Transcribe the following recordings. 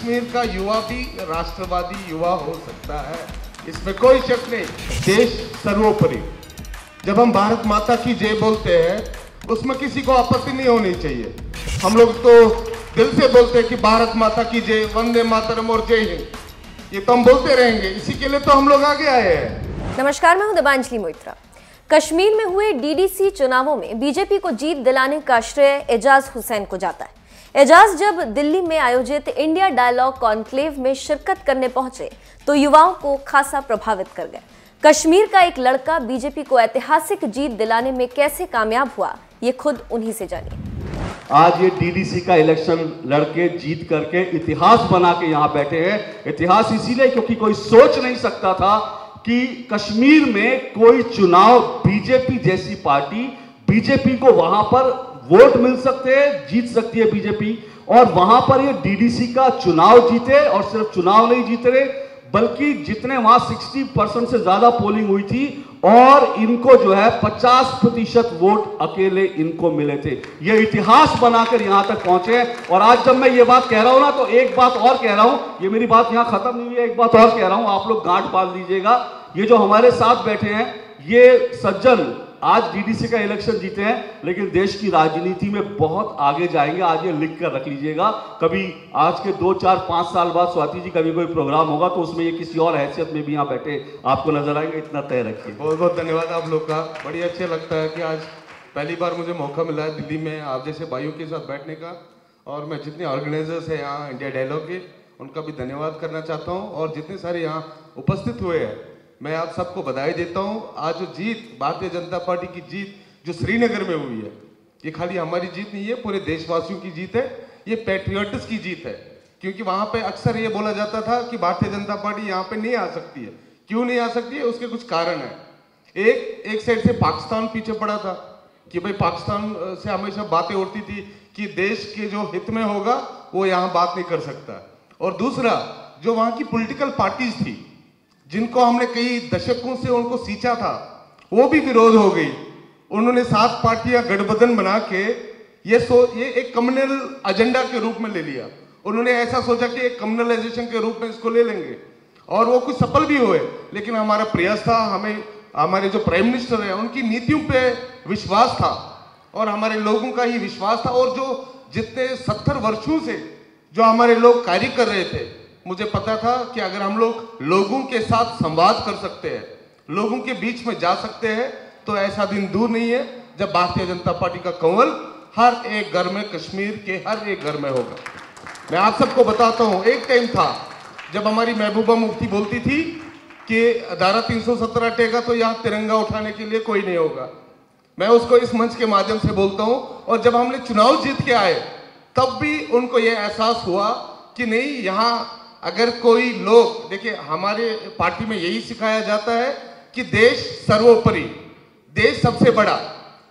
कश्मीर का युवा भी राष्ट्रवादी युवा हो सकता है, इसमें कोई शक नहीं। देश सर्वोपरि। जब हम भारत माता की जय बोलते हैं उसमें किसी को आपत्ति नहीं होनी चाहिए। हम लोग तो दिल से बोलते हैं कि भारत माता की जय, वंदे मातरम और जय हिंद, ये तो हम बोलते रहेंगे। इसी के लिए तो हम लोग आगे आए हैं। नमस्कार, मैं हूं देवांजलि मोइत्रा। कश्मीर में हुए डीडीसी चुनावों में बीजेपी को जीत दिलाने का श्रेय एजाज हुसैन को जाता है। एजाज जब दिल्ली में आयोजित इंडिया डायलॉग कॉन्क्लेव में शिरकत करने पहुंचे तो युवाओं को खासा प्रभावित कर गए। कश्मीर का एक लड़का बीजेपी को ऐतिहासिक जीत दिलाने में कैसे कामयाब हुआ, ये खुद उन्हीं से जानिए। आज ये डीडीसी का इलेक्शन लड़के जीत करके इतिहास बना के यहाँ बैठे हैं। इतिहास इसीलिए क्योंकि कोई सोच नहीं सकता था कि कश्मीर में कोई चुनाव बीजेपी जैसी पार्टी, बीजेपी को वहां पर वोट मिल सकते हैं, जीत सकती है बीजेपी, और वहां पर ये डीडीसी का चुनाव जीते। और सिर्फ चुनाव नहीं जीते रहे, बल्कि जितने वहां 60% से ज्यादा पोलिंग हुई थी और इनको जो है 50% वोट अकेले इनको मिले थे। ये इतिहास बनाकर यहां तक पहुंचे। और आज जब मैं ये बात कह रहा हूं ना, तो एक बात और कह रहा हूं, ये मेरी बात यहां खत्म नहीं हुई है, एक बात और कह रहा हूं, आप लोग गांठ बांध लीजिएगा। ये जो हमारे साथ बैठे हैं ये सज्जन आज डीडीसी का इलेक्शन जीते हैं, लेकिन देश की राजनीति में बहुत आगे जाएंगे। आज ये लिख कर रख लीजिएगा। कभी आज के 2, 4, 5 साल बाद स्वाति जी कभी कोई प्रोग्राम होगा तो उसमें ये किसी और हैसियत में भी यहाँ बैठे आपको नजर आएंगे। इतना तय रखिए। बहुत बहुत धन्यवाद आप लोग का। बड़ी अच्छा लगता है कि आज पहली बार मुझे मौका मिला है दिल्ली में आप जैसे भाइयों के साथ बैठने का। और मैं जितने ऑर्गेनाइजर्स हैं यहाँ इंडिया डायलॉग के, उनका भी धन्यवाद करना चाहता हूँ। और जितने सारे यहाँ उपस्थित हुए हैं, मैं आप सबको बधाई देता हूं। आज जो जीत, भारतीय जनता पार्टी की जीत जो श्रीनगर में हुई है, ये खाली हमारी जीत नहीं है, पूरे देशवासियों की जीत है। ये पैट्रियट्स की जीत है। क्योंकि वहां पे अक्सर ये बोला जाता था कि भारतीय जनता पार्टी यहाँ पे नहीं आ सकती है। क्यों नहीं आ सकती है? उसके कुछ कारण है। एक साइड से पाकिस्तान पीछे पड़ा था कि भाई पाकिस्तान से हमेशा बातें उठती थी कि देश के जो हित में होगा वो यहाँ बात नहीं कर सकता। और दूसरा, जो वहां की पॉलिटिकल पार्टीज थी जिनको हमने कई दशकों से उनको सींचा था, वो भी विरोध हो गई। उन्होंने 7 पार्टियां गठबंधन बना के ये एक कम्युनल एजेंडा के रूप में ले लिया। उन्होंने ऐसा सोचा कि एक कम्युनलाइजेशन के रूप में इसको ले लेंगे, और वो कुछ सफल भी हुए। लेकिन हमारा प्रयास था, हमें हमारे जो प्राइम मिनिस्टर है उनकी नीतियों पे विश्वास था और हमारे लोगों का ही विश्वास था। और जो जितने 70 वर्षों से जो हमारे लोग कार्य कर रहे थे, मुझे पता था कि अगर हम लोग लोगों के साथ संवाद कर सकते हैं, लोगों के बीच में जा सकते हैं, तो ऐसा दिन दूर नहीं है जब भारतीय जनता पार्टी का कमल हर एक घर में, कश्मीर के हर एक घर में होगा। मैं आप सबको बताता हूं, एक टाइम था जब हमारी महबूबा मुफ्ती बोलती थी कि धारा 317 हटेगा तो यहाँ तिरंगा उठाने के लिए कोई नहीं होगा। मैं उसको इस मंच के माध्यम से बोलता हूं। और जब हमने चुनाव जीत के आए तब भी उनको यह एहसास हुआ कि नहीं, यहाँ अगर कोई लोग, देखिए हमारे पार्टी में यही सिखाया जाता है कि देश सर्वोपरि, देश सबसे बड़ा।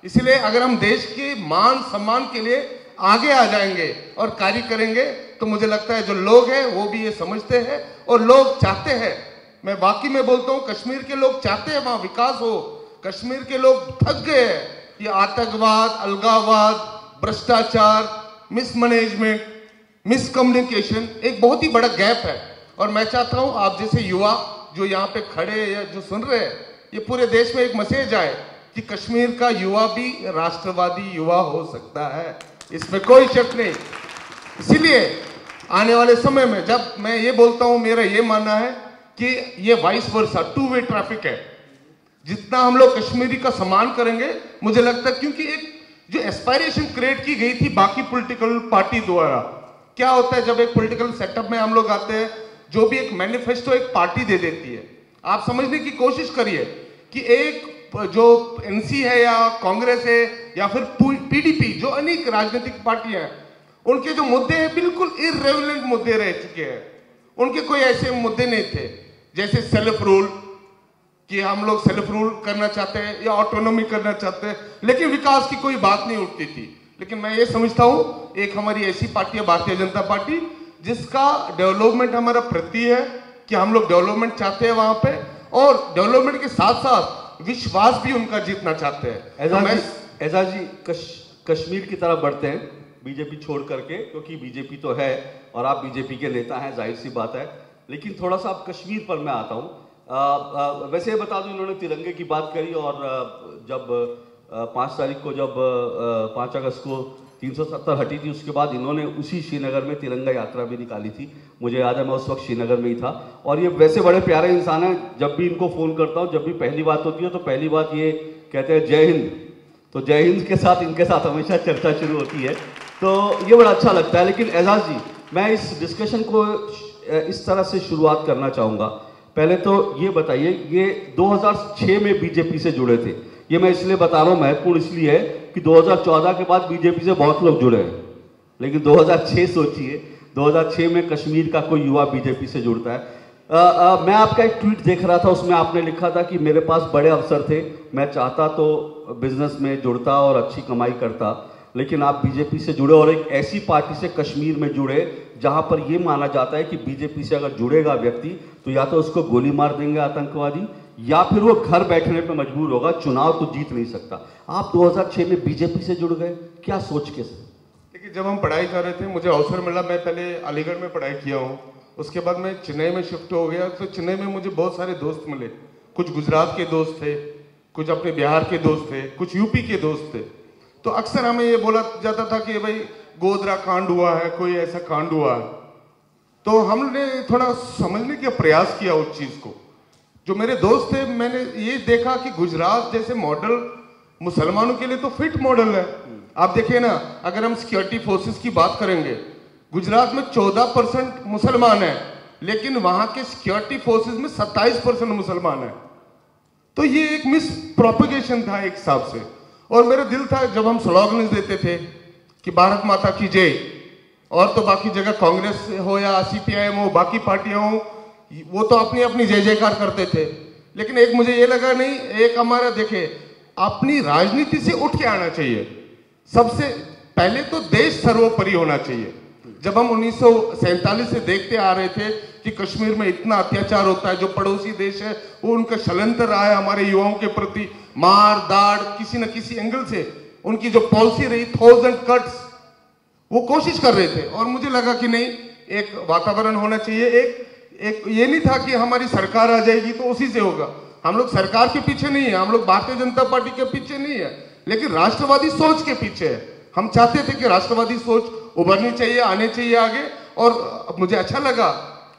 इसलिए अगर हम देश के मान सम्मान के लिए आगे आ जाएंगे और कार्य करेंगे तो मुझे लगता है जो लोग हैं वो भी ये समझते हैं और लोग चाहते हैं। मैं वाकई में बोलता हूँ, कश्मीर के लोग चाहते हैं वहां विकास हो। कश्मीर के लोग थक गए हैं ये आतंकवाद, अलगाववाद, भ्रष्टाचार, मिसमैनेजमेंट, मिसकम्युनिकेशन, एक बहुत ही बड़ा गैप है। और मैं चाहता हूं आप जैसे युवा जो यहाँ पे खड़े या जो सुन रहे हैं, ये पूरे देश में एक मैसेज आए कि कश्मीर का युवा भी राष्ट्रवादी युवा हो सकता है, इसमें कोई शक नहीं। इसीलिए आने वाले समय में जब मैं ये बोलता हूं, मेरा ये मानना है कि ये वाइस वर्सा, 2 वे ट्रैफिक है। जितना हम लोग कश्मीरी का सम्मान करेंगे, मुझे लगता है, क्योंकि एक जो एस्पायरेशन क्रिएट की गई थी बाकी पॉलिटिकल पार्टी द्वारा, क्या होता है जब एक पॉलिटिकल सेटअप में हम लोग आते हैं, जो भी एक मैनिफेस्टो एक पार्टी दे देती है। आप समझने की कोशिश करिए कि एक जो एनसी है या कांग्रेस है या फिर पीडीपी, जो अनेक राजनीतिक पार्टियां हैं, उनके जो मुद्दे हैं बिल्कुल इररेलेवेंट मुद्दे रह चुके हैं। उनके कोई ऐसे मुद्दे नहीं थे जैसे सेल्फ रूल, कि हम लोग सेल्फ रूल करना चाहते हैं या ऑटोनॉमी करना चाहते हैं, लेकिन विकास की कोई बात नहीं उठती थी। लेकिन मैं ये समझता हूं, एक हमारी ऐसी पार्टी है भारतीय जनता पार्टी जिसका डेवलपमेंट हमारा प्रति है कि हम लोग डेवलपमेंट चाहते हैं वहां पे, और डेवलपमेंट के साथ साथ विश्वास भी उनका जीतना चाहते हैं। एजाज जी, कश्मीर की तरफ बढ़ते हैं बीजेपी छोड़ करके, क्योंकि बीजेपी तो है और आप बीजेपी के नेता हैं, जाहिर सी बात है। लेकिन थोड़ा सा अब कश्मीर पर मैं आता हूँ। वैसे बता दूं, इन्होंने तिरंगे की बात करी और जब 5 तारीख को जब 5 अगस्त को 370 हटी थी, उसके बाद इन्होंने उसी श्रीनगर में तिरंगा यात्रा भी निकाली थी। मुझे याद है, मैं उस वक्त श्रीनगर में ही था। और ये वैसे बड़े प्यारे इंसान हैं, जब भी इनको फ़ोन करता हूँ, जब भी पहली बात होती है तो पहली बात ये कहते हैं जय हिंद। तो जय हिंद के साथ इनके साथ हमेशा चर्चा शुरू होती है, तो ये बड़ा अच्छा लगता है। लेकिन एजाज जी, मैं इस डिस्कशन को इस तरह से शुरुआत करना चाहूँगा। पहले तो ये बताइए, ये 2006 में बीजेपी से जुड़े थे। ये मैं इसलिए बता रहा हूँ, महत्वपूर्ण इसलिए है कि 2014 के बाद बीजेपी से बहुत लोग जुड़े हैं, लेकिन 2006 सोचिए, 2006 में कश्मीर का कोई युवा बीजेपी से जुड़ता है। मैं आपका एक ट्वीट देख रहा था, उसमें आपने लिखा था कि मेरे पास बड़े अवसर थे, मैं चाहता तो बिजनेस में जुड़ता और अच्छी कमाई करता, लेकिन आप बीजेपी से जुड़े और एक ऐसी पार्टी से कश्मीर में जुड़े जहां पर यह माना जाता है कि बीजेपी से अगर जुड़ेगा व्यक्ति तो या तो उसको गोली मार देंगे आतंकवादी, या फिर वो घर बैठने पर मजबूर होगा, चुनाव तो जीत नहीं सकता। आप 2006 में बीजेपी से जुड़ गए, क्या सोच के? देखिए, जब हम पढ़ाई कर रहे थे, मुझे अवसर मिला, मैं पहले अलीगढ़ में पढ़ाई किया हूँ, उसके बाद मैं चेन्नई में शिफ्ट हो गया। तो चेन्नई में मुझे बहुत सारे दोस्त मिले, कुछ गुजरात के दोस्त थे, कुछ अपने बिहार के दोस्त थे, कुछ यूपी के दोस्त थे। तो अक्सर हमें ये बोला जाता था कि भाई गोधरा कांड हुआ है, कोई ऐसा कांड हुआ है। तो हमने थोड़ा समझने का प्रयास किया उस चीज को। जो मेरे दोस्त थे, मैंने ये देखा कि गुजरात जैसे मॉडल मुसलमानों के लिए तो फिट मॉडल है। आप देखिए ना, अगर हम सिक्योरिटी फोर्सेस की बात करेंगे, गुजरात में 14% मुसलमान है, लेकिन वहां के सिक्योरिटी फोर्सेस में 27% मुसलमान है। तो ये एक मिस प्रोपेगेशन था एक हिसाब से। और मेरा दिल था, जब हम स्लोगन देते थे कि भारत माता की जय, और तो बाकी जगह कांग्रेस हो या सीपीआईएम हो, बाकी पार्टियां हो, वो तो अपनी अपनी जय जयकार करते थे। लेकिन एक मुझे ये लगा, नहीं, एक हमारा देखे, अपनी राजनीति से उठ के आना चाहिए। सबसे पहले तो देश सर्वोपरि होना चाहिए। जब हम 1947 से देखते आ रहे थे कि कश्मीर में इतना अत्याचार होता है, जो पड़ोसी देश है वो उनका षड्यंत्र रहा है हमारे युवाओं के प्रति, मार दाड़ किसी न किसी एंगल से, उनकी जो पॉलिसी रही 1000 कट्स, वो कोशिश कर रहे थे। और मुझे लगा कि नहीं, एक वातावरण होना चाहिए। एक ये नहीं था कि हमारी सरकार आ जाएगी तो उसी से होगा। हम लोग सरकार के पीछे नहीं है, हम लोग भारतीय जनता पार्टी के पीछे नहीं है, लेकिन राष्ट्रवादी सोच के पीछे है। हम चाहते थे कि राष्ट्रवादी सोच उभरनी चाहिए, आने चाहिए आगे। और मुझे अच्छा लगा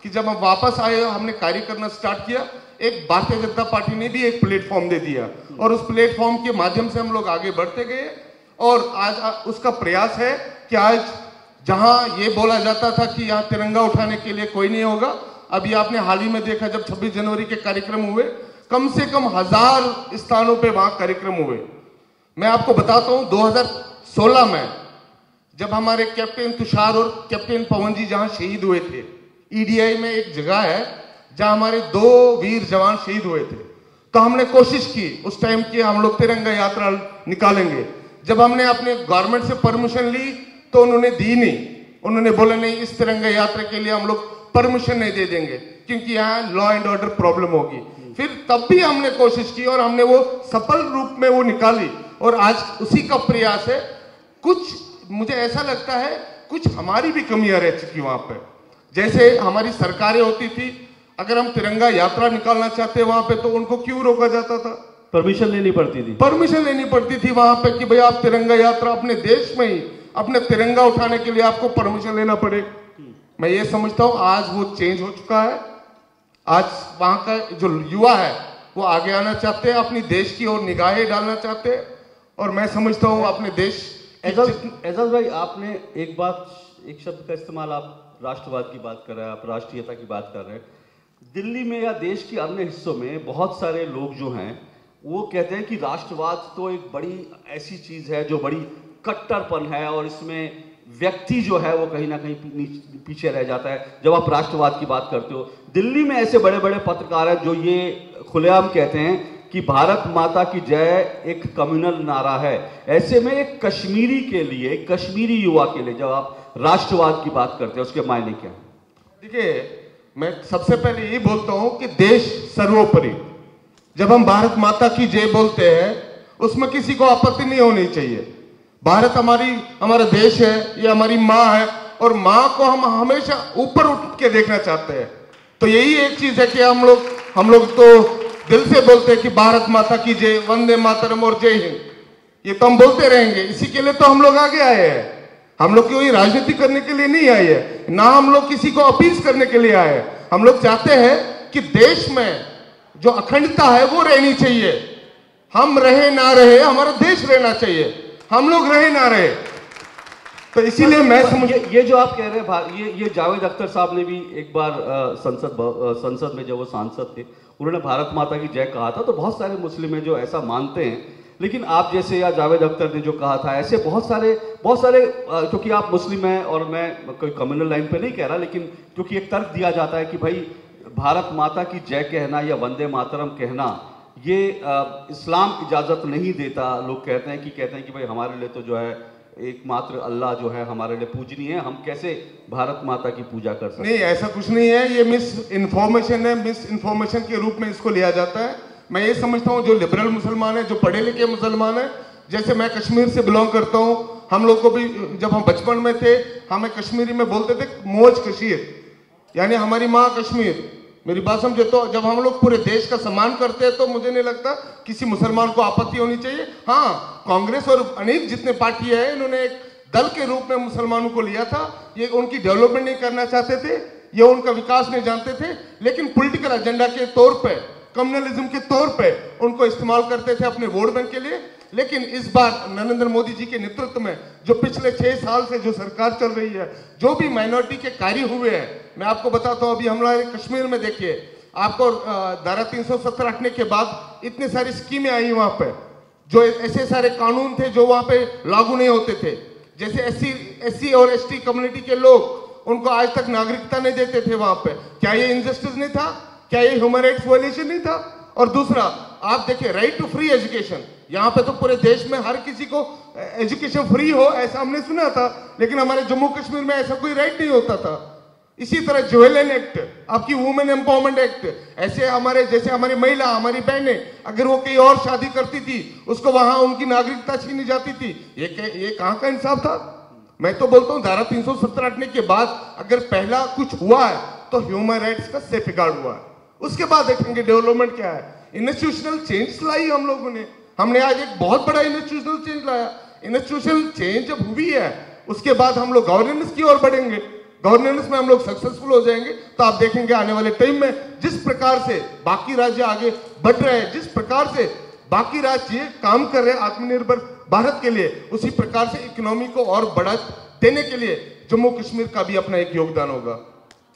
कि जब हम वापस आए, हमने कार्य करना स्टार्ट किया, एक भारतीय जनता पार्टी ने भी एक प्लेटफॉर्म दे दिया, और उस प्लेटफॉर्म के माध्यम से हम लोग आगे बढ़ते गए। और आज उसका प्रयास है कि आज जहां ये बोला जाता था कि यहाँ तिरंगा उठाने के लिए कोई नहीं होगा, अभी आपने हाल ही में देखा, जब 26 जनवरी के कार्यक्रम हुए, कम से कम 1000 स्थानों पे वहां कार्यक्रम हुए। मैं आपको बताता हूं, 2016 में जब हमारे कैप्टन तुषार और कैप्टन पवन जी जहां शहीद हुए थे, ईडीआई में एक जगह है जहां हमारे 2 वीर जवान शहीद हुए थे, तो हमने कोशिश की उस टाइम की हम लोग तिरंगा यात्रा निकालेंगे। जब हमने अपने गवर्नमेंट से परमिशन ली तो उन्होंने दी नहीं, उन्होंने बोला नहीं, इस तिरंगा यात्रा के लिए हम लोग परमिशन नहीं दे देंगे क्योंकि यहाँ लॉ एंड ऑर्डर प्रॉब्लम होगी। फिर तब भी हमने कोशिश की और हमने वो सफल रूप में वो निकाली, और आज उसी का प्रयास है। कुछ मुझे ऐसा लगता है कुछ हमारी भी कमियां रह चुकी वहां पे। जैसे हमारी सरकारें होती थी, अगर हम तिरंगा यात्रा निकालना चाहते वहां पे तो उनको क्यों रोका जाता था? परमिशन लेनी पड़ती थी। परमिशन लेनी पड़ती थी वहां पे कि भाई आप तिरंगा यात्रा अपने देश में ही, अपने तिरंगा उठाने के लिए आपको परमिशन लेना पड़े। मैं ये समझता हूं आज वो चेंज हो चुका है। आज वहां का जो युवा है वो आगे आना चाहते हैं, अपनी देश की ओर निगाहें डालना चाहते हैं, और मैं समझता हूं अपने देश। एजाज भाई, आपने एक शब्द का इस्तेमाल, आप राष्ट्रवाद की बात कर रहे हैं, आप राष्ट्रीयता की बात कर रहे हैं। दिल्ली में या देश के अन्य हिस्सों में बहुत सारे लोग जो हैं वो कहते हैं कि राष्ट्रवाद तो एक बड़ी ऐसी चीज है जो बड़ी कट्टरपन है, और इसमें व्यक्ति जो है वो कहीं ना कहीं पीछे रह जाता है जब आप राष्ट्रवाद की बात करते हो। दिल्ली में ऐसे बड़े बड़े पत्रकार हैं जो ये खुलेआम कहते हैं कि भारत माता की जय एक कम्युनल नारा है। ऐसे में एक कश्मीरी के लिए, कश्मीरी युवा के लिए जब आप राष्ट्रवाद की बात करते हैं, उसके मायने क्या है? देखिए, मैं सबसे पहले ये बोलता हूं कि देश सर्वोपरि। जब हम भारत माता की जय बोलते हैं, उसमें किसी को आपत्ति नहीं होनी चाहिए। भारत हमारा देश है, ये हमारी माँ है, और माँ को हम हमेशा ऊपर उठ के देखना चाहते हैं। तो यही एक चीज है कि हम लोग तो दिल से बोलते हैं कि भारत माता की जय, वंदे मातरम और जय हिंद, ये तो हम बोलते रहेंगे। इसी के लिए तो हम लोग आगे आए हैं। हम लोग कोई राजनीति करने के लिए नहीं आए हैं, ना हम लोग किसी को अपील करने के लिए आए हैं। हम लोग चाहते हैं कि देश में जो अखंडता है वो रहनी चाहिए। हम रहे ना रहे, हमारा देश रहना चाहिए, हम लोग रहे ना रहे। तो इसीलिए मैं समझ, ये जो आप कह रहे हैं, ये जावेद अख्तर साहब ने भी एक बार संसद में जब वो सांसद थे, उन्होंने भारत माता की जय कहा था। तो बहुत सारे मुस्लिम हैं जो ऐसा मानते हैं, लेकिन आप जैसे या जावेद अख्तर ने जो कहा था, ऐसे बहुत सारे क्योंकि आप मुस्लिम हैं और मैं कोई कम्युनल लाइन पे नहीं कह रहा, लेकिन क्योंकि एक तर्क दिया जाता है कि भाई भारत माता की जय कहना या वंदे मातरम कहना ये इस्लाम इजाज़त नहीं देता। लोग कहते हैं कि भाई हमारे लिए तो जो है एकमात्र अल्लाह जो है हमारे लिए पूजनीय है, हम कैसे भारत माता की पूजा कर सकते हैं। नहीं, ऐसा कुछ नहीं है, ये मिस इन्फॉर्मेशन है, मिस इन्फॉर्मेशन के रूप में इसको लिया जाता है। मैं ये समझता हूँ जो लिबरल मुसलमान है, जो पढ़े लिखे मुसलमान है, जैसे मैं कश्मीर से बिलोंग करता हूँ, हम लोग को भी जब हम बचपन में थे हमें कश्मीरी में बोलते थे मौज कशीर, यानी हमारी माँ कश्मीर। मेरी बात समझे? तो जब हम लोग पूरे देश का सम्मान करते हैं तो मुझे नहीं लगता किसी मुसलमान को आपत्ति होनी चाहिए। हाँ, कांग्रेस और अनेक जितने पार्टी है, इन्होंने एक दल के रूप में मुसलमानों को लिया था। ये उनकी डेवलपमेंट नहीं करना चाहते थे, ये उनका विकास नहीं जानते थे, लेकिन पॉलिटिकल एजेंडा के तौर पे, कम्युनलिज्म के तौर पे उनको इस्तेमाल करते थे अपने वोट बैंक के लिए। लेकिन इस बार नरेंद्र मोदी जी के नेतृत्व में जो पिछले 6 साल से जो सरकार चल रही है, जो भी माइनॉरिटी के कार्य हुए हैं, मैं आपको बताता हूं। अभी हमारे कश्मीर में देखिए, आपको धारा 370 हटने के बाद इतनी सारी स्कीमें आई वहां पे, जो ऐसे सारे कानून थे जो वहां पे लागू नहीं होते थे। जैसे एससी और एसटी कम्युनिटी के लोग, उनको आज तक नागरिकता नहीं देते थे वहां पे। क्या ये इनजस्टिस नहीं था? क्या ये ह्यूमन राइट्स वायलेशन नहीं था? और दूसरा, आप देखिए राइट टू फ्री एजुकेशन, यहाँ पे तो पूरे देश में हर किसी को एजुकेशन फ्री हो ऐसा हमने सुना था, लेकिन हमारे जम्मू कश्मीर में ऐसा कोई राइट नहीं होता था। इसी तरह ज्वेलन एक्ट, आपकी वुमेन एम्पावरमेंट एक्ट, ऐसे हमारे जैसे हमारी महिला, हमारी बहनें, अगर वो कहीं और शादी करती थी, उसको वहां उनकी नागरिकता छीनी जाती थी। ये कहाँ का इंसाफ था? मैं तो बोलता हूँ धारा 370 हटने के बाद अगर पहला कुछ हुआ है तो ह्यूमन राइट्स का सेफगार्ड हुआ है, उसके बाद देखेंगे डेवलपमेंट क्या है। इंस्टीट्यूशनल चेंज लाई हम लोगों ने, हमने आज एक बहुत बड़ा इंस्टीट्यूशनल चेंज लाया। इंस्टीट्यूशनल चेंज जब हुई है, उसके बाद हम लोग गवर्नेंस की ओर बढ़ेंगे। गवर्नेंस में हम लोग सक्सेसफुल हो जाएंगे तो आप देखेंगे आने वाले टाइम में जिस प्रकार से बाकी राज्य आगे बढ़ रहे हैं, जिस प्रकार से बाकी राज्य काम कर रहे हैं आत्मनिर्भर भारत के लिए, उसी प्रकार से इकोनॉमी को और बढ़ा देने के लिए जम्मू कश्मीर का भी अपना एक योगदान होगा।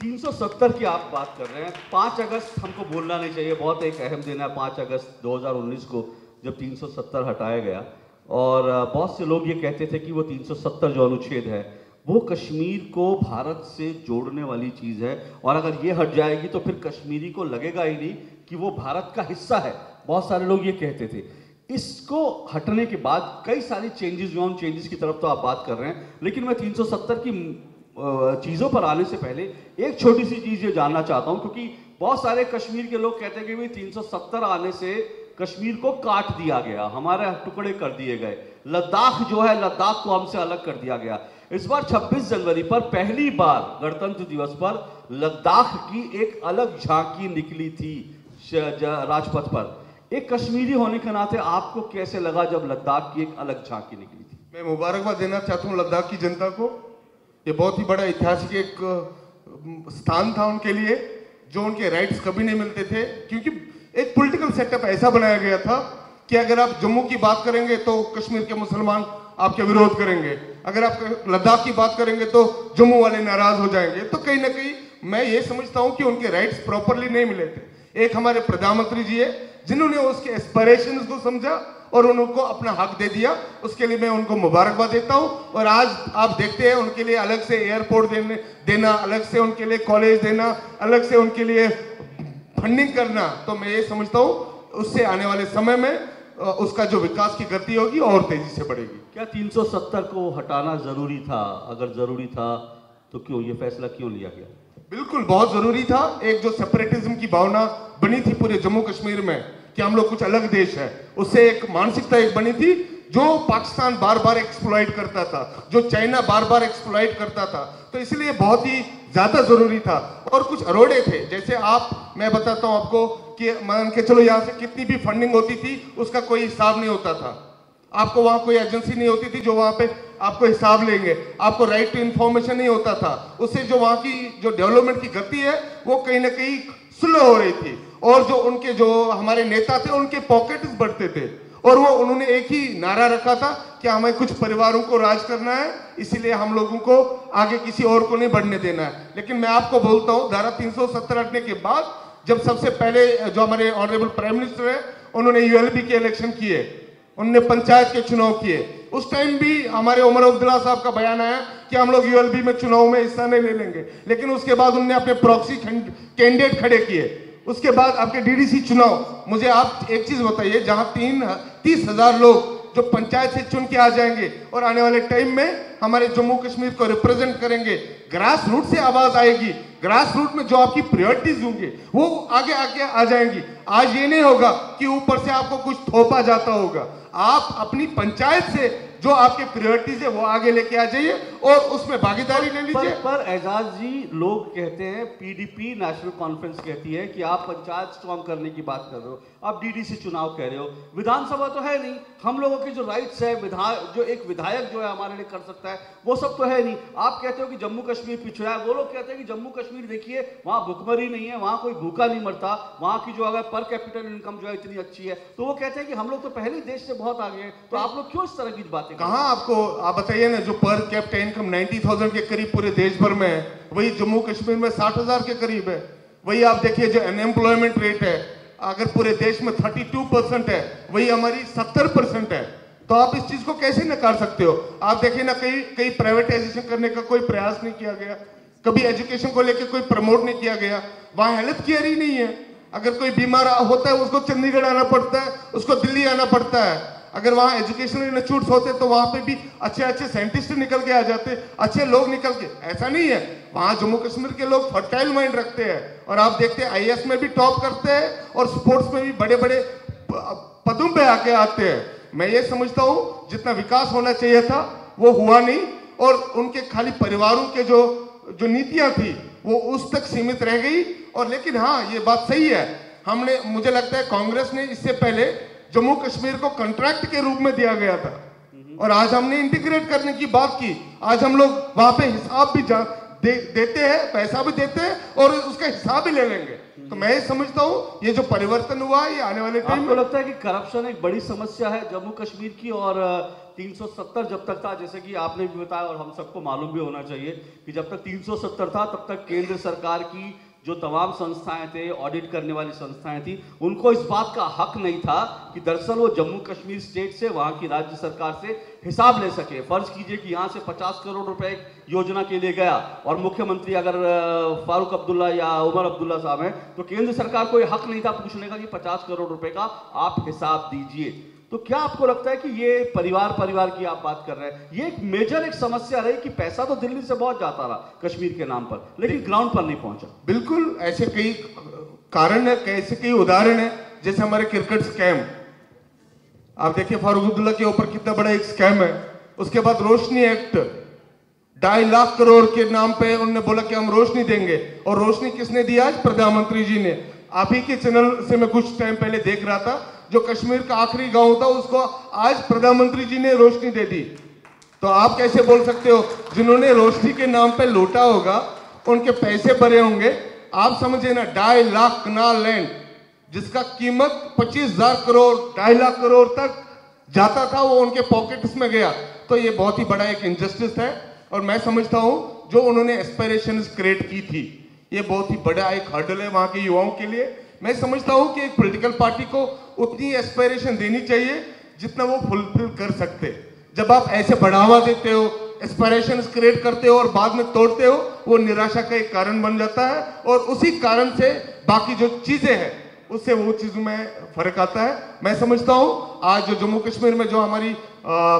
370 की आप बात कर रहे हैं, 5 अगस्त हमको भूलना नहीं चाहिए, बहुत एक अहम दिन है 5 अगस्त 2019 को, जब 370 हटाया गया। और बहुत से लोग ये कहते थे कि वो 370 जो अनुच्छेद है वो कश्मीर को भारत से जोड़ने वाली चीज़ है, और अगर ये हट जाएगी तो फिर कश्मीरी को लगेगा ही नहीं कि वो भारत का हिस्सा है। बहुत सारे लोग ये कहते थे। इसको हटने के बाद कई सारी चेंजेस हुए, उन चेंजेस की तरफ तो आप बात कर रहे हैं, लेकिन मैं 370 की चीज़ों पर आने से पहले एक छोटी सी चीज़ ये जानना चाहता हूँ, क्योंकि बहुत सारे कश्मीर के लोग कहते हैं कि भाई 370 आने से कश्मीर को काट दिया गया, हमारे टुकड़े कर दिए गए, लद्दाख जो है, लद्दाख को हमसे अलग कर दिया गया। इस बार 26 जनवरी पर पहली बार गणतंत्र दिवस पर लद्दाख की एक अलग झांकी निकली थी राजपथ पर। एक कश्मीरी होने के नाते आपको कैसे लगा जब लद्दाख की एक अलग झांकी निकली थी? मैं मुबारकबाद देना चाहता हूँ लद्दाख की जनता को। ये बहुत ही बड़ा ऐतिहासिक एक स्थान था उनके लिए, जो उनके राइट्स कभी नहीं मिलते थे, क्योंकि एक पॉलिटिकल सेटअप ऐसा बनाया गया था कि अगर आप जम्मू की बात करेंगे तो कश्मीर के मुसलमान आपके विरोध करेंगे, अगर आप लद्दाख की बात करेंगे तो जम्मू वाले नाराज हो जाएंगे। तो कहीं ना कहीं मैं ये समझता हूँ कि उनके राइट्स प्रॉपरली नहीं मिले थे। एक हमारे प्रधानमंत्री जी है जिन्होंने उसके एस्पिरेशंस को समझा और उनको अपना हक दे दिया, उसके लिए मैं उनको मुबारकबाद देता हूं। और आज आप देखते हैं उनके लिए अलग से एयरपोर्ट देना, अलग से उनके लिए कॉलेज देना, अलग से उनके लिए फंडिंग करना, तो मैं ये समझता हूं उससे आने वाले समय में उसका जो विकास की गति होगी और तेजी से बढ़ेगी। क्या 370 को हटाना जरूरी था? अगर जरूरी था तो क्यों ये फैसला क्यों लिया गया? बिल्कुल बहुत जरूरी था। एक जो सेपरेटिज्म की भावना बनी थी पूरे जम्मू कश्मीर में कि हम लोग कुछ अलग देश है, उससे एक मानसिकता एक बनी थी जो पाकिस्तान बार बार एक्सप्लॉइट करता था, जो चाइना बार बार एक्सप्लॉइट करता था। तो इसलिए बहुत ही ज्यादा जरूरी था। और कुछ अरोड़े थे, जैसे मैं बताता हूं आपको कि मान के चलो यहाँ से कितनी भी फंडिंग होती थी उसका कोई हिसाब नहीं होता था। आपको वहां कोई एजेंसी नहीं होती थी जो वहां पे आपको हिसाब लेंगे। आपको राइट टू इंफॉर्मेशन नहीं होता था। उससे जो वहां की जो डेवलपमेंट की गति है वो कहीं ना कहीं स्लो हो रही थी। और जो हमारे नेता थे उनके पॉकेट्स बढ़ते थे। और वो उन्होंने एक ही नारा रखा था कि हमें कुछ परिवारों को राज करना है, इसीलिए हम लोगों को आगे किसी और को नहीं बढ़ने देना है। लेकिन मैं आपको बोलता हूं, धारा 370 हटने के बाद जब सबसे पहले जो हमारे ऑनरेबल प्राइम मिनिस्टर है उन्होंने यूएलबी के इलेक्शन किए, उन्होंने पंचायत के चुनाव किए, उस टाइम भी हमारे उमर अब्दुल्ला साहब का बयान आया कि हम लोग यूएलबी में चुनाव में हिस्सा नहीं ले लेंगे। लेकिन उसके बाद उन्होंने अपने प्रॉक्सी कैंडिडेट खड़े किए। उसके बाद आपके डीडीसी चुनाव, मुझे आप एक चीज बताइए, जहां 30,000 लोग जो पंचायत से चुन के आ जाएंगे और आने वाले टाइम में हमारे जम्मू कश्मीर को रिप्रेजेंट करेंगे, ग्रास रूट से आवाज आएगी, ग्रास रूट में जो आपकी प्रायोरिटीज होंगी वो आगे आगे आ जाएंगी। आज ये नहीं होगा कि ऊपर से आपको कुछ थोपा जाता होगा। आप अपनी पंचायत से जो आपके प्रायोरिटीज है वो आगे लेके आ जाइए और उसमें भागीदारी ले लीजिए। पर एजाज जी, लोग कहते हैं, पीडीपी नेशनल कॉन्फ्रेंस कहती है कि आप पंचायत स्ट्रॉन्ग करने की बात कर रहे हो, आप डीडीसी चुनाव कह रहे हो, विधानसभा तो है नहीं, हम लोगों की जो राइट्स है, जो एक विधायक जो है हमारे लिए कर सकता है वो सब तो है नहीं। आप कहते हो कि जम्मू कश्मीर पिछड़ा है, वो लोग कहते हैं कि जम्मू कश्मीर देखिए वहां भुखमरी नहीं है, वहां कोई भूखा नहीं मरता, वहां की जो अगर पर कैपिटल इनकम जो है इतनी अच्छी है, तो वो कहते हैं कि हम लोग तो पहले ही देश से बहुत आगे हैं। तो आप लोग क्यों इस तरह की बातें कहाँ? आपको आप बताइए ना, जो पर कैपिटा इनकम 90,000 के करीब पूरे देश भर में है, वही जम्मू कश्मीर में 60,000 के करीब है। वही आप देखिए जो अनएम्प्लॉयमेंट रेट है, अगर पूरे देश में 32% है, वही हमारी 70% है। तो आप इस चीज को कैसे नकार सकते हो? आप देखिए ना, कई प्राइवेटाइजेशन करने का कोई प्रयास नहीं किया गया, कभी एजुकेशन को लेकर कोई प्रमोट नहीं किया गया। वहां हेल्थ केयर ही नहीं है। अगर कोई बीमार होता है उसको चंडीगढ़ आना पड़ता है, उसको दिल्ली आना पड़ता है। अगर वहां एजुकेशनल इंस्टीट्यूट्स होते तो वहां पे भी अच्छे अच्छे साइंटिस्ट निकल के आ जाते, अच्छे लोग निकल के। ऐसा नहीं है, वहां जम्मू कश्मीर के लोग फर्टाइल माइंड रखते हैं और आप देखते हैं आईएएस में भी टॉप करते हैं और स्पोर्ट्स में भी बड़े बड़े पदों पे आके आते हैं। मैं ये समझता हूं जितना विकास होना चाहिए था वो हुआ नहीं, और उनके खाली परिवारों के जो नीतियां थी वो उस तक सीमित रह गई। और लेकिन हाँ, ये बात सही है, मुझे लगता है कांग्रेस ने इससे पहले जम्मू कश्मीर को कॉन्ट्रैक्ट के रूप में दिया गया था और आज हमने इंटीग्रेट करने की बात की। आज हम लोग वहां पे हिसाब भी देते हैं, पैसा भी देते हैं और उसका हिसाब भी ले लेंगे। तो मैं समझता हूँ ये जो परिवर्तन हुआ ये आने वाले टाइम में, लगता है कि करप्शन एक बड़ी समस्या है जम्मू कश्मीर की। और 370 जब तक था, जैसे कि आपने भी बताया और हम सबको मालूम भी होना चाहिए कि जब तक 370 था तब तक केंद्र सरकार की जो तमाम संस्थाएं थे, ऑडिट करने वाली संस्थाएं थी, उनको इस बात का हक नहीं था कि दरअसल वो जम्मू कश्मीर स्टेट से, वहां की राज्य सरकार से हिसाब ले सके। फर्ज कीजिए कि यहां से 50 करोड़ रुपए योजना के लिए गया और मुख्यमंत्री अगर फारूक अब्दुल्ला या उमर अब्दुल्ला साहब हैं, तो केंद्र सरकार को यह हक नहीं था पूछने का कि 50 करोड़ रुपए का आप हिसाब दीजिए। तो क्या आपको लगता है कि ये परिवार की आप बात कर रहे हैं, ये एक मेजर समस्या रही कि पैसा तो दिल्ली से बहुत जाता रहा कश्मीर के नाम पर, लेकिन ग्राउंड पर नहीं पहुंचा? बिल्कुल, ऐसे कई कारण है, ऐसे कई उदाहरण है। जैसे हमारे क्रिकेट स्कैम, आप देखिए फारूक अब्दुल्ला के ऊपर कितना बड़ा एक स्कैम है। उसके बाद रोशनी एक्ट, 2.5 लाख करोड़ के नाम पे उन्होंने बोला कि हम रोशनी देंगे, और रोशनी किसने दिया? आज प्रधानमंत्री जी ने। आप ही के चैनल से मैं कुछ टाइम पहले देख रहा था, जो कश्मीर का आखिरी गांव था उसको आज प्रधानमंत्री जी ने रोशनी दे दी। तो आप कैसे बोल सकते हो? जिन्होंने रोशनी के नाम पे लूटा होगा उनके पैसे भरे होंगे। आप समझे ना, 2.5 लाख कनाल लैंड जिसका कीमत 25,000 करोड़ 2.5 लाख करोड़ तक जाता था, वो उनके पॉकेट्स में गया। तो ये बहुत ही बड़ा एक इनजस्टिस है। और मैं समझता हूं जो उन्होंने एस्पिरेशंस क्रिएट की थी, ये बहुत ही बड़ा एक हर्डल है वहां के युवाओं के लिए। मैं समझता हूं कि एक पॉलिटिकल पार्टी को उतनी एस्पिरेशन देनी चाहिए जितना वो फुलफिल कर सकते। जब आप ऐसे बढ़ावा देते हो, एस्पिरेशंस क्रिएट करते हो और बाद में तोड़ते हो, वो निराशा का एक कारण बन जाता है। और उसी कारण से बाकी जो चीजें हैं उससे वो चीज में फर्क आता है। मैं समझता हूं आज जो जम्मू कश्मीर में जो हमारी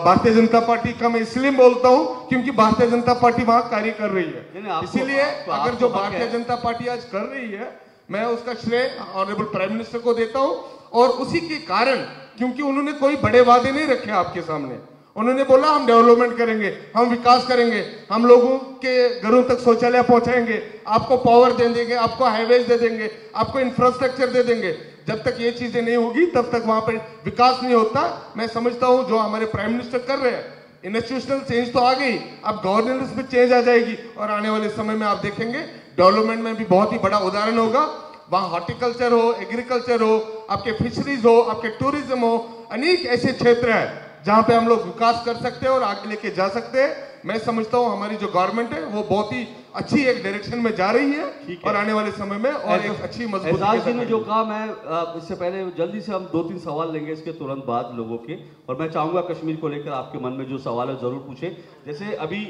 भारतीय जनता पार्टी का, मैं इसलिए बोलता हूं क्योंकि भारतीय जनता पार्टी वहां कार्य कर रही है। इसीलिए अगर जो भारतीय जनता पार्टी आज कर रही है, मैं उसका श्रेय ऑनरेबल प्राइम मिनिस्टर को देता हूं। और उसी के कारण क्योंकि उन्होंने कोई बड़े वादे नहीं रखे आपके सामने। उन्होंने बोला हम डेवलपमेंट करेंगे, हम विकास करेंगे, हम लोगों के घरों तक शौचालय पहुंचाएंगे, आपको पावर दे देंगे, आपको हाईवेज दे देंगे, आपको इंफ्रास्ट्रक्चर दे देंगे। जब तक ये चीजें नहीं होगी तब तक वहां पर विकास नहीं होता। मैं समझता हूं जो हमारे प्राइम मिनिस्टर कर रहे हैं, इंस्टीट्यूशनल चेंज तो आ गई, अब गवर्नेंस में चेंज आ जाएगी और आने वाले समय में आप देखेंगे डेवलपमेंट में भी बहुत ही बड़ा उदाहरण होगा। वहां हॉर्टिकल्चर हो, एग्रीकल्चर हो, आपके फिशरीज हो, आपके टूरिज्म हो, अनेक ऐसे क्षेत्र है जहां पे हम लोग विकास कर सकते हैं और आगे लेके जा सकते हैं। मैं समझता हूं हमारी जो गवर्नमेंट है वो बहुत ही अच्छी एक डायरेक्शन में जा रही है और आने वाले समय में और एक अच्छी मजबूत। एजाज जी ने जो कहा, मैं इससे पहले जल्दी से हम 2-3 सवाल लेंगे इसके तुरंत बाद लोगों के, और मैं चाहूंगा कश्मीर को लेकर आपके मन में जो सवाल है जरूर पूछे। जैसे अभी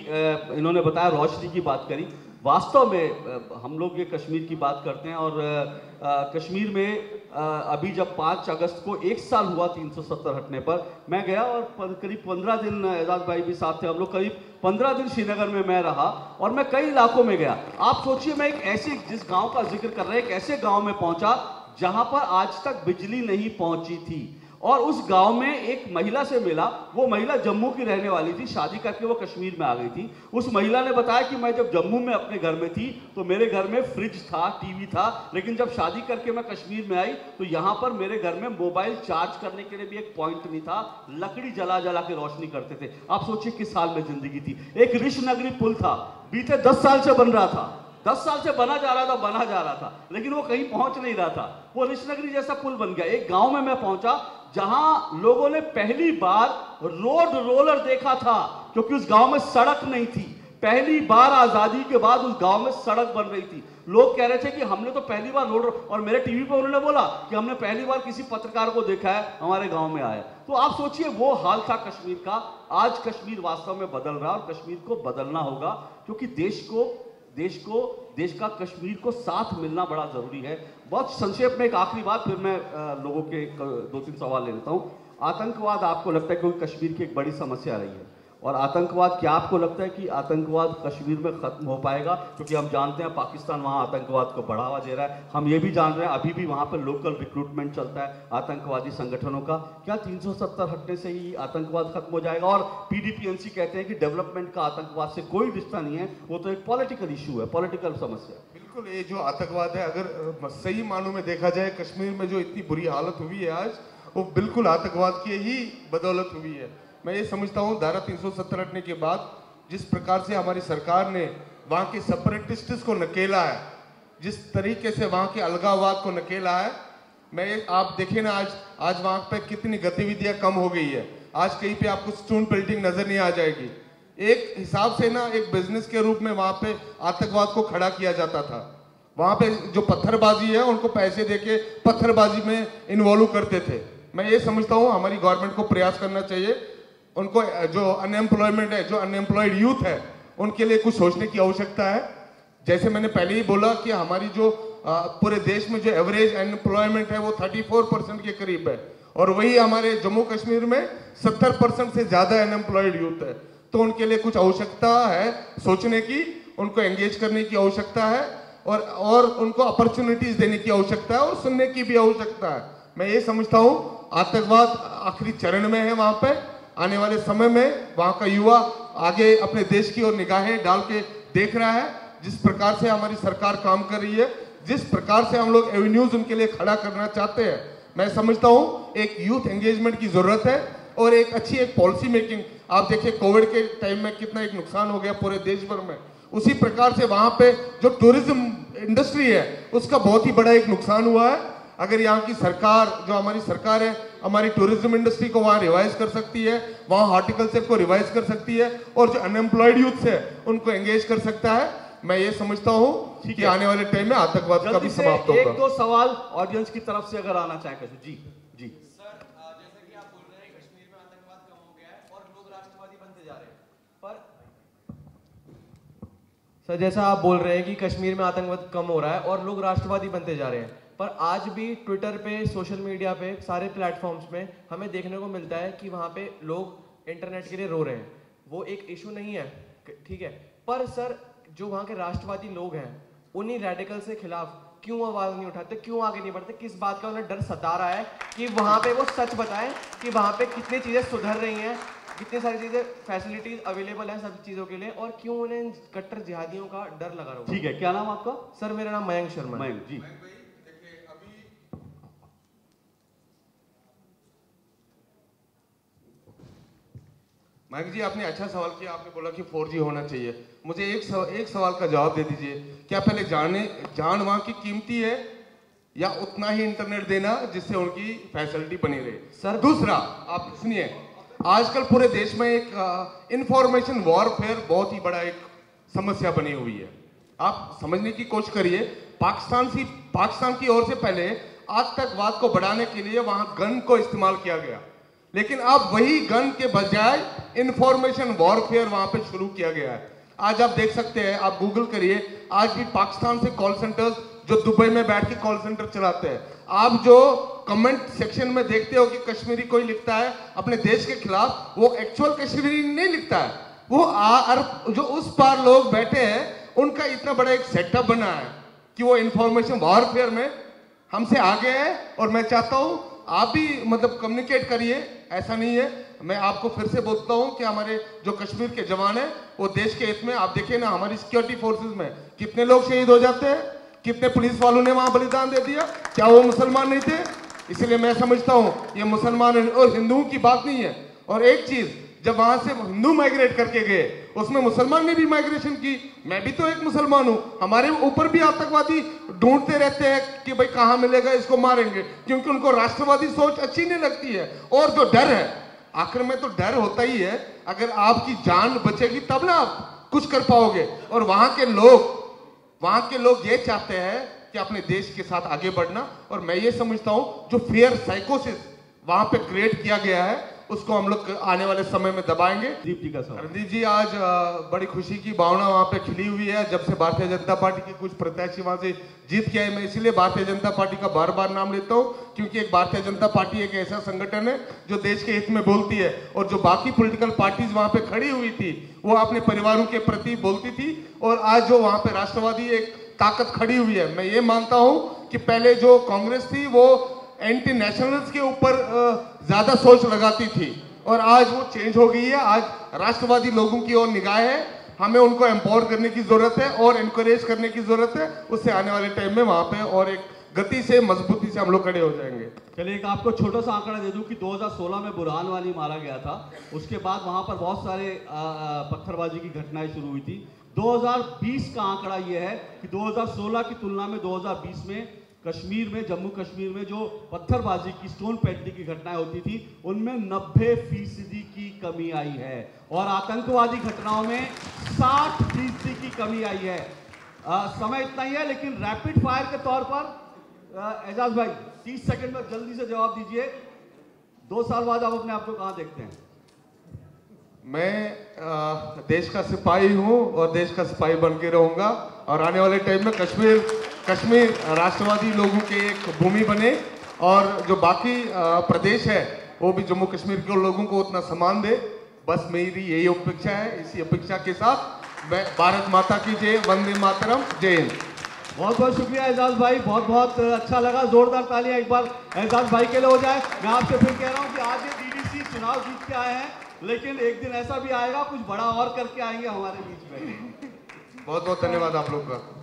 इन्होंने बताया, रोशनी की बात करी, वास्तव में हम लोग ये कश्मीर की बात करते हैं और कश्मीर में अभी जब 5 अगस्त को 1 साल हुआ 370 हटने पर, मैं गया और करीब 15 दिन, एजाज भाई भी साथ थे, हम लोग करीब 15 दिन श्रीनगर में मैं रहा और मैं कई इलाकों में गया। आप सोचिए, मैं एक ऐसे, जिस गांव का जिक्र कर रहे हैं, एक ऐसे गांव में पहुंचा जहां पर आज तक बिजली नहीं पहुंची थी, और उस गांव में एक महिला से मिला। वो महिला जम्मू की रहने वाली थी, शादी करके वो कश्मीर में आ गई थी। उस महिला ने बताया कि मैं जब जम्मू में अपने घर में थी तो मेरे घर में फ्रिज था, टीवी था, लेकिन जब शादी करके मैं कश्मीर में आई तो यहाँ पर मेरे घर में मोबाइल चार्ज करने के लिए भी एक पॉइंट नहीं था, लकड़ी जला जला के रोशनी करते थे। आप सोचिए किस साल में जिंदगी थी। एक ऋषनगरी पुल था, बीते 10 साल से बन रहा था, 10 साल से बना जा रहा था, लेकिन वो कहीं पहुंच नहीं रहा था। वो ऋषनगरी जैसा पुल बन गया। एक गांव में मैं पहुंचा जहां लोगों ने पहली बार रोड रोलर देखा था, क्योंकि उस गांव में सड़क नहीं थी। पहली बार आजादी के बाद उस गांव में सड़क बन रही थी। लोग कह रहे थे कि हमने तो पहली बार रोड, और मेरे टीवी पर उन्होंने बोला कि हमने पहली बार किसी पत्रकार को देखा है हमारे गांव में आया। तो आप सोचिए वो हाल था कश्मीर का। आज कश्मीर वास्तव में बदल रहा है और कश्मीर को बदलना होगा, क्योंकि देश का कश्मीर को साथ मिलना बड़ा जरूरी है। बहुत संक्षेप में एक आखिरी बात, फिर मैं लोगों के 2-3 सवाल ले लेता हूं। आतंकवाद आपको लगता है, क्योंकि कश्मीर की एक बड़ी समस्या रही है, और आतंकवाद, क्या आपको लगता है कि आतंकवाद कश्मीर में खत्म हो पाएगा? क्योंकि हम जानते हैं पाकिस्तान वहां आतंकवाद को बढ़ावा दे रहा है। हम ये भी जान रहे हैं अभी भी वहां पर लोकल रिक्रूटमेंट चलता है आतंकवादी संगठनों का। क्या 370 हटने से ही आतंकवाद खत्म हो जाएगा? और पीडीपीएनसी कहते हैं कि डेवलपमेंट का आतंकवाद से कोई रिश्ता नहीं है, वो तो एक पॉलिटिकल इशू है, पॉलिटिकल समस्या है। बिल्कुल, ये जो आतंकवाद है, अगर सही मानों में देखा जाए, कश्मीर में जो इतनी बुरी हालत हुई है आज, वो बिल्कुल आतंकवाद की ही बदौलत हुई है। मैं ये समझता हूँ धारा 370 हटने के बाद जिस प्रकार से हमारी सरकार ने वहाँ के सेपरेटिस्ट्स को नकेला है, जिस तरीके से वहाँ के अलगाववाद को नकेला है, आप देखें ना, आज वहाँ पे कितनी गतिविधियाँ कम हो गई है। आज कहीं पे आपको स्टोन पेल्टिंग नजर नहीं आ जाएगी। एक हिसाब से ना एक बिजनेस के रूप में वहाँ पे आतंकवाद को खड़ा किया जाता था। वहाँ पे जो पत्थरबाजी है उनको पैसे देके पत्थरबाजी में इन्वॉल्व करते थे। मैं ये समझता हूँ हमारी गवर्नमेंट को प्रयास करना चाहिए, उनको जो अनएम्प्लॉयमेंट है, जो अनएम्प्लॉयड यूथ है, उनके लिए कुछ सोचने की आवश्यकता है। जैसे मैंने पहले ही बोला कि हमारी जो पूरे देश में जो एवरेज अनएम्प्लॉयमेंट है वो 34% के करीब है, और वही हमारे जम्मू कश्मीर में 70% से ज्यादा अनएम्प्लॉयड यूथ है। तो उनके लिए कुछ आवश्यकता है सोचने की, उनको एंगेज करने की आवश्यकता है, और उनको अपॉर्चुनिटीज देने की आवश्यकता है, और सुनने की भी आवश्यकता है। मैं ये समझता हूँ आतंकवाद आखिरी चरण में है वहां पे। आने वाले समय में वहां का युवा आगे अपने देश की ओर निगाहें डाल के देख रहा है, जिस प्रकार से हमारी सरकार काम कर रही है, जिस प्रकार से हम लोग एवेन्यूज उनके लिए खड़ा करना चाहते हैं। मैं समझता हूं एक यूथ एंगेजमेंट की जरूरत है और एक अच्छी एक पॉलिसी मेकिंग। आप देखिए कोविड के टाइम में कितना एक नुकसान हो गया पूरे देश भर में, उसी प्रकार से वहां पे जो टूरिज्म इंडस्ट्री है उसका बहुत ही बड़ा एक नुकसान हुआ है। अगर यहाँ की सरकार, जो हमारी सरकार है, हमारी टूरिज्म इंडस्ट्री को वहाँ रिवाइज कर सकती है, वहाँ हॉर्टिकल्चर को रिवाइज कर सकती है, और जो अनएम्प्लॉयड यूथ है उनको एंगेज कर सकता है, मैं ये समझता हूँ कि आने वाले टाइम में आतंकवाद का भी समाप्त होगा। 1-2 सवाल ऑडियंस की तरफ से अगर आना चाहे कशु जी। सर, जैसे कि आप बोल रहे हैं कश्मीर में आतंकवाद कम हो गया है और लोग राष्ट्रवादी बनते जा रहे हैं, पर सर जैसा आप बोल रहे हैं कि कश्मीर में आतंकवाद कम हो रहा है और लोग राष्ट्रवादी बनते जा रहे हैं, पर आज भी ट्विटर पे, सोशल मीडिया पे, सारे प्लेटफॉर्म्स में हमें देखने को मिलता है कि वहाँ पे लोग इंटरनेट के लिए रो रहे हैं। वो एक इशू नहीं है, ठीक है, पर सर जो वहाँ के राष्ट्रवादी लोग हैं उन्हीं रेडिकल से खिलाफ क्यों आवाज नहीं उठाते, क्यों आगे नहीं बढ़ते, किस बात का उन्हें डर सता रहा है कि वहां पे वो सच बताएं कि वहां पे कितनी चीजें सुधर रही हैं, कितनी सारी चीजें फैसिलिटीज अवेलेबल हैं सब चीजों के लिए, और क्यों उन्हें कट्टर जिहादियों का डर लगा रहा है। ठीक है, क्या नाम आपका? सर मेरा नाम मयंक शर्मा है। मयंक जी। मयंक जी, आपने अच्छा सवाल किया। आपने बोला कि 4G होना चाहिए। मुझे एक सवाल का जवाब दे दीजिए, क्या पहले जान वहां की कीमती है या उतना ही इंटरनेट देना जिससे उनकी फैसिलिटी बनी रहे? सर दूसरा, आप सुनिए, आजकल पूरे देश में एक इंफॉर्मेशन वॉरफेयर बहुत ही बड़ा एक समस्या बनी हुई है। आप समझने की कोशिश करिए, पाकिस्तान की ओर से पहले आतंकवाद को बढ़ाने के लिए वहां गन को इस्तेमाल किया गया, लेकिन अब वही गन के बजाय इंफॉर्मेशन वॉरफेयर वहां पे शुरू किया गया है। आज आप देख सकते हैं, आप गूगल करिए, आज भी पाकिस्तान से कॉल सेंटर्स जो दुबई में बैठ के कॉल सेंटर चलाते हैं, आप जो कमेंट सेक्शन में देखते हो कि कश्मीरी कोई लिखता है अपने देश के खिलाफ, वो एक्चुअल कश्मीरी नहीं लिखता है, वो जो उस पार लोग बैठे हैं उनका इतना बड़ा एक सेटअप बना है कि वो इंफॉर्मेशन वॉरफेयर में हमसे आगे है। और मैं चाहता हूं आप भी मतलब कम्युनिकेट करिए, ऐसा नहीं है। मैं आपको फिर से बोलता हूं कि हमारे जो कश्मीर के जवान हैं वो देश के हित में, आप देखिए ना हमारी सिक्योरिटी फोर्सेस में कितने लोग शहीद हो जाते हैं, कितने पुलिस वालों ने वहां बलिदान दे दिया, क्या वो मुसलमान नहीं थे? इसलिए मैं समझता हूं ये मुसलमान और हिंदुओं की बात नहीं है। और एक चीज, जब वहां से हिंदू माइग्रेट करके गए उसमें मुसलमान ने भी माइग्रेशन की। मैं भी तो एक मुसलमान हूं, हमारे ऊपर भी आतंकवादी ढूंढते रहते हैं कि भाई कहां मिलेगा इसको मारेंगे, क्योंकि उनको राष्ट्रवादी सोच अच्छी नहीं लगती है। और जो डर है, आखिर में तो डर होता ही है, अगर आपकी जान बचेगी तब ना आप कुछ कर पाओगे। और वहां के लोग ये चाहते हैं कि अपने देश के साथ आगे बढ़ना। और मैं ये समझता हूं जो फियर साइकोसिस वहां पे क्रिएट किया गया है उसको हम लोग आने वाले समय में दबाएंगे। रणदीप जी का सवाल। रणदीप जी, आज बड़ी खुशी की भावना वहां पे खिली हुई है जब से भारतीय जनता पार्टी के कुछ प्रत्याशी वहां से जीत के आए। मैं इसलिए भारतीय जनता पार्टी का बार बार नाम लेता हूं क्योंकि एक भारतीय जनता पार्टी एक ऐसा संगठन है जो देश के हित में बोलती है, और जो बाकी पॉलिटिकल पार्टीज वहां पे खड़ी हुई थी वो अपने परिवारों के प्रति बोलती थी। और आज जो वहां पे राष्ट्रवादी एक ताकत खड़ी हुई है, मैं ये मानता हूं कि पहले जो कांग्रेस थी वो एंटी नेशनल्स के ऊपर ज्यादा सोच लगाती थी, और आज वो चेंज हो गई है। आज राष्ट्रवादी लोगों की ओर निगाह है, हमें उनको एम्पावर करने की जरूरत है और इनकरेज करने की जरूरत है। उससे आने वाले टाइम में वहां पे और एक गति से, मजबूती से हम लोग खड़े हो जाएंगे। चलिए, एक आपको छोटा सा आंकड़ा दे दूं कि 2016 में बुरहान वाली मारा गया था, उसके बाद वहां पर बहुत सारे पत्थरबाजी की घटनाएं शुरू हुई थी। 2020 का आंकड़ा यह है कि 2016 की तुलना में 2020 में कश्मीर में, जम्मू कश्मीर में जो पत्थरबाजी की, स्टोन पेल्टिंग की घटनाएं होती थी उनमें 90% की कमी आई है, और आतंकवादी घटनाओं में 60% की कमी आई है। समय इतना ही है, लेकिन रैपिड फायर के तौर पर एजाज भाई 30 सेकंड में जल्दी से जवाब दीजिए। 2 साल बाद आप अपने आप को कहां देखते हैं? मैं देश का सिपाही हूं और देश का सिपाही बन के रहूंगा, और आने वाले टाइम में कश्मीर राष्ट्रवादी लोगों के एक भूमि बने, और जो बाकी प्रदेश है वो भी जम्मू कश्मीर के लोगों को उतना सम्मान दे। बस मेरी यही अपेक्षा है। इसी अपेक्षा के साथ मैं भारत माता की जय, वंदे मातरम, जय हिंद। बहुत बहुत शुक्रिया एजाज भाई, बहुत बहुत अच्छा लगा। जोरदार तालियां एक बार एजाज भाई के लिए हो जाए। मैं आपसे फिर कह रहा हूं कि आज ये डीडीसी चुनाव जीत के आए हैं, लेकिन एक दिन ऐसा भी आएगा कुछ बड़ा और करके आएंगे हमारे बीच में। बहुत बहुत धन्यवाद आप लोग का।